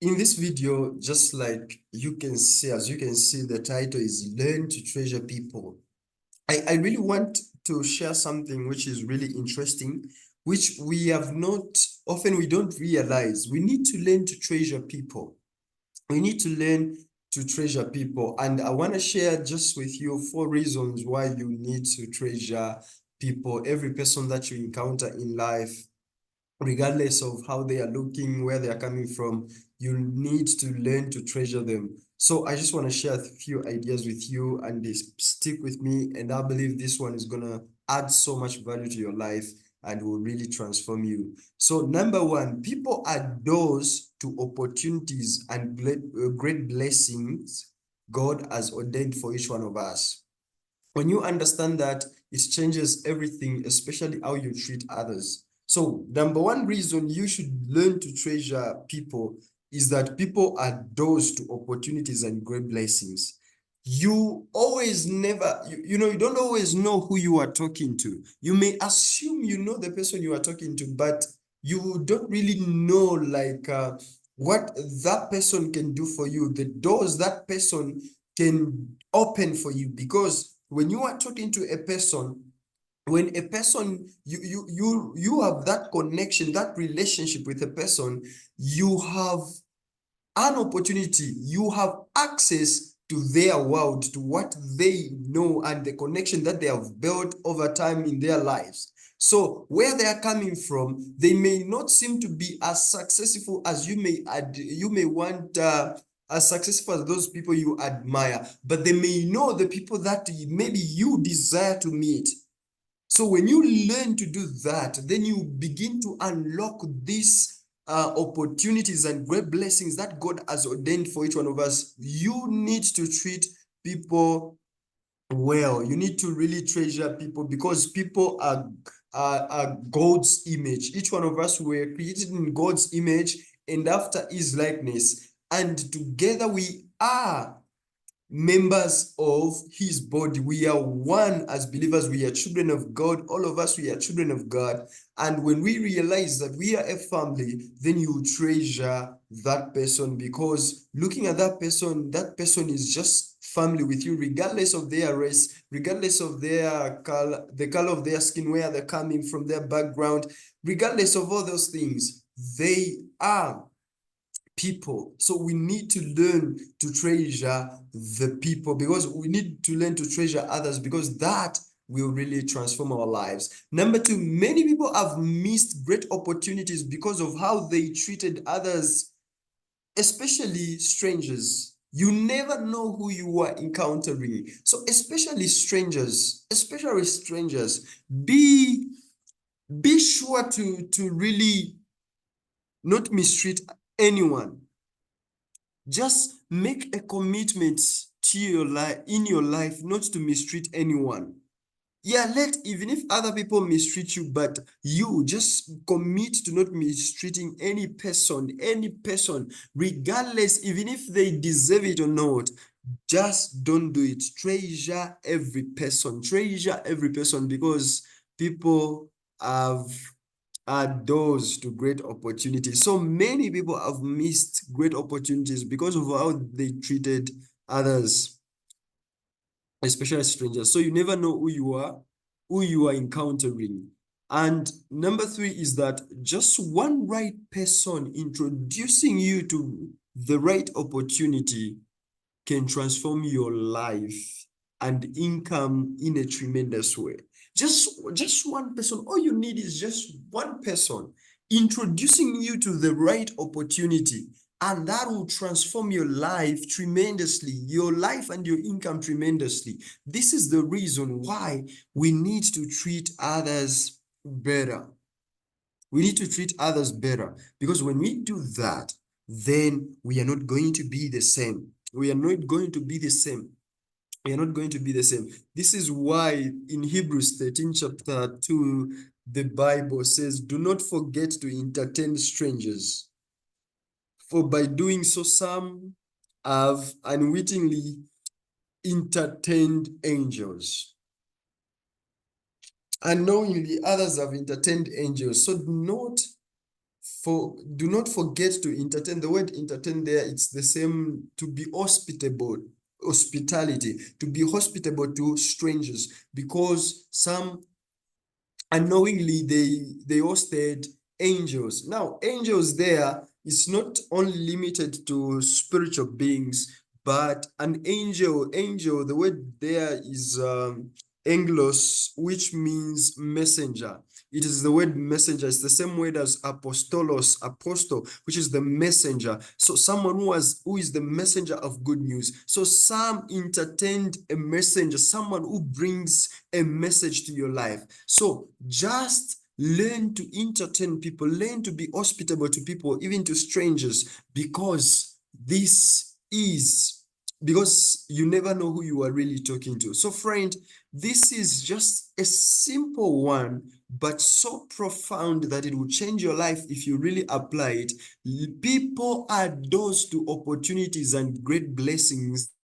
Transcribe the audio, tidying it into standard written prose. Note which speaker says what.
Speaker 1: In this video, just like you can see, as you can see, the title is Learn to Treasure People. I really want to share something which is really interesting, which we have not, often we don't realize. We need to learn to treasure people. We need to learn to treasure people. And I want to share just with you 4 reasons why you need to treasure people. Every person that you encounter in life, regardless of how they are looking, where they are coming from, you need to learn to treasure them. So I just want to share a few ideas with you, and they stick with me. And I believe this one is going to add so much value to your life and will really transform you. So number one, people are doors to opportunities and great blessings God has ordained for each one of us. When you understand that, it changes everything, especially how you treat others. So number one reason you should learn to treasure people is that people are doors to opportunities and great blessings. You always never, you don't always know who you are talking to. You may assume you know the person you are talking to, but you don't really know what that person can do for you, the doors that person can open for you. Because when you are talking to a person, when a person you have that connection, that relationship with a person, you have an opportunity, you have access to their world, to what they know and the connection that they have built over time in their lives. So where they are coming from, they may not seem to be as successful as you may want, as successful as those people you admire, but they may know the people that maybe you desire to meet. So when you learn to do that, then you begin to unlock these opportunities and great blessings that God has ordained for each one of us. You need to treat people well. You need to really treasure people, because people are God's image. Each one of us were created in God's image and after his likeness. And together we are members of his body. We are one as believers. We are children of God. All of us, we are children of God. And when we realize that we are a family, then you treasure that person, because looking at that person is just family with you, regardless of their race, regardless of their color, the color of their skin, where they're coming from, their background, regardless of all those things, they are people. So we need to learn to treasure the people, because we need to learn to treasure others, because that will really transform our lives. Number two, many people have missed great opportunities because of how they treated others, especially strangers. You never know who you are encountering. So especially strangers, be sure to really not mistreat anyone. Just make a commitment to your life, in your life, not to mistreat anyone. Yeah, even if other people mistreat you, but you just commit to not mistreating any person, regardless, even if they deserve it or not. Just don't do it. Treasure every person, because people have are doors to great opportunities. So many people have missed great opportunities because of how they treated others, especially strangers. So you never know who you are encountering. And number three is that just one right person introducing you to the right opportunity can transform your life and income in a tremendous way. Just one person. All you need is just one person introducing you to the right opportunity, and that will transform your life tremendously, your life and your income tremendously. This is the reason why we need to treat others better. We need to treat others better, because when we do that, then we are not going to be the same. We are not going to be the same. We are not going to be the same. This is why in Hebrews 13 chapter 2, the Bible says, do not forget to entertain strangers, for by doing so some have unwittingly entertained angels. Unknowingly, others have entertained angels. So do not do not forget to entertain. The word entertain there, it's the same to be hospitable, hospitality, to be hospitable to strangers, because some unknowingly they hosted angels. Now, angels there is not only limited to spiritual beings, but an angel, the word there is angelos, which means messenger. It is the word messenger. It's the same word as apostolos, apostle, which is the messenger. So someone who is the messenger of good news. So some entertained a messenger, someone who brings a message to your life. So just learn to entertain people, learn to be hospitable to people, even to strangers, because because you never know who you are really talking to. So friend, this is just a simple one, but so profound that it will change your life if you really apply it. People are doors to opportunities and great blessings